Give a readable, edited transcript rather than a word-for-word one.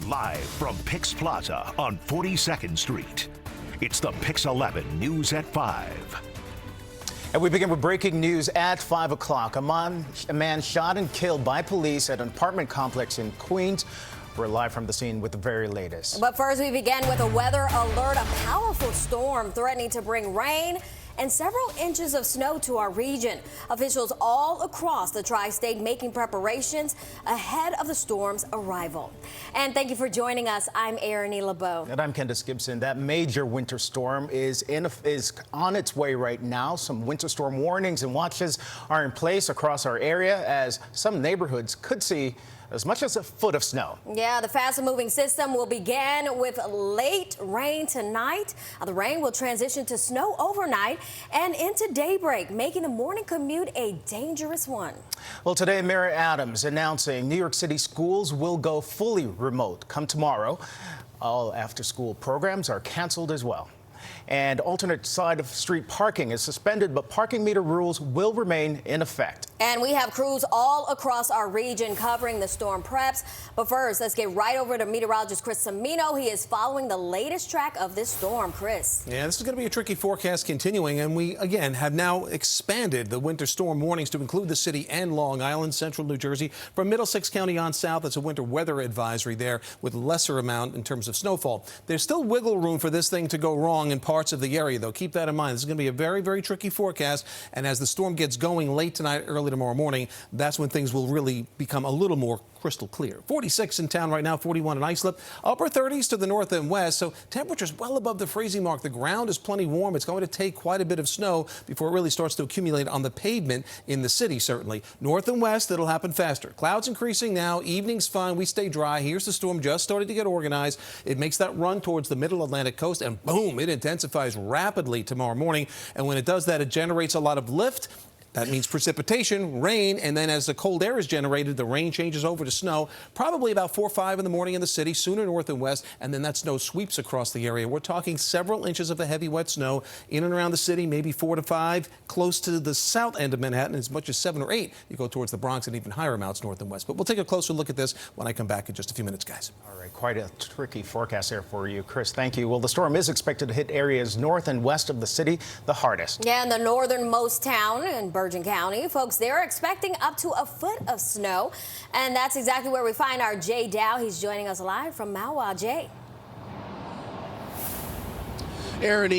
Live from PIX Plaza on 42nd Street. It's the PIX11 News at 5. And we begin with breaking news at 5 o'clock. A man shot and killed by police at an apartment complex in Queens. We're live from the scene with the very latest. But first, we begin with a weather alert. A powerful storm threatening to bring rain and several inches of snow to our region. Officials all across the tri-state making preparations ahead of the storm's arrival. And thank you for joining us. I'm Erin LeBeau. And I'm Candace Gibson. That major winter storm is on its way right now. Some winter storm warnings and watches are in place across our area, as some neighborhoods could see as much as a foot of snow. Yeah, the fast-moving system will begin with late rain tonight. The rain will transition to snow overnight and into daybreak, making the morning commute a dangerous one. Well, today, Mayor Adams announcing New York City schools will go fully remote come tomorrow. All after-school programs are canceled as well. And alternate side of street parking is suspended, but parking meter rules will remain in effect. And we have crews all across our region covering the storm preps. But first, let's get right over to meteorologist Chris Cimino. He is following the latest track of this storm. Chris. Yeah, this is going to be a tricky forecast continuing. And we, again, have now expanded the winter storm warnings to include the city and Long Island, central New Jersey. From Middlesex County on south, it's a winter weather advisory there with lesser amount in terms of snowfall. There's still wiggle room for this thing to go wrong in parts of the area, though. Keep that in mind. This is going to be a very, very tricky forecast. And as the storm gets going late tonight, early tomorrow morning, that's when things will really become a little more crystal clear. 46 in town right now, 41 in Islip, upper 30s to the north and west. So temperatures well above the freezing mark. The ground is plenty warm. It's going to take quite a bit of snow before it really starts to accumulate on the pavement in the city, certainly. North and west, it'll happen faster. Clouds increasing now. Evening's fine. We stay dry. Here's the storm just starting to get organized. It makes that run towards the middle Atlantic coast, and boom, it intensifies rapidly tomorrow morning. And when it does that, it generates a lot of lift. That means precipitation, rain, and then as the cold air is generated, the rain changes over to snow, probably about 4 or 5 in the morning in the city, sooner north and west, and then that snow sweeps across the area. We're talking several inches of the heavy, wet snow in and around the city, maybe 4 to 5, close to the south end of Manhattan, as much as 7 or 8. You go towards the Bronx and even higher amounts north and west. But we'll take a closer look at this when I come back in just a few minutes, guys. All right, quite a tricky forecast there for you, Chris. Thank you. Well, the storm is expected to hit areas north and west of the city the hardest. Yeah, in the northernmost town in Bergen County, folks, they're expecting up to a foot of snow. And that's exactly where we find our Jay Dow. He's joining us live from Mahwah. Jay. Erin,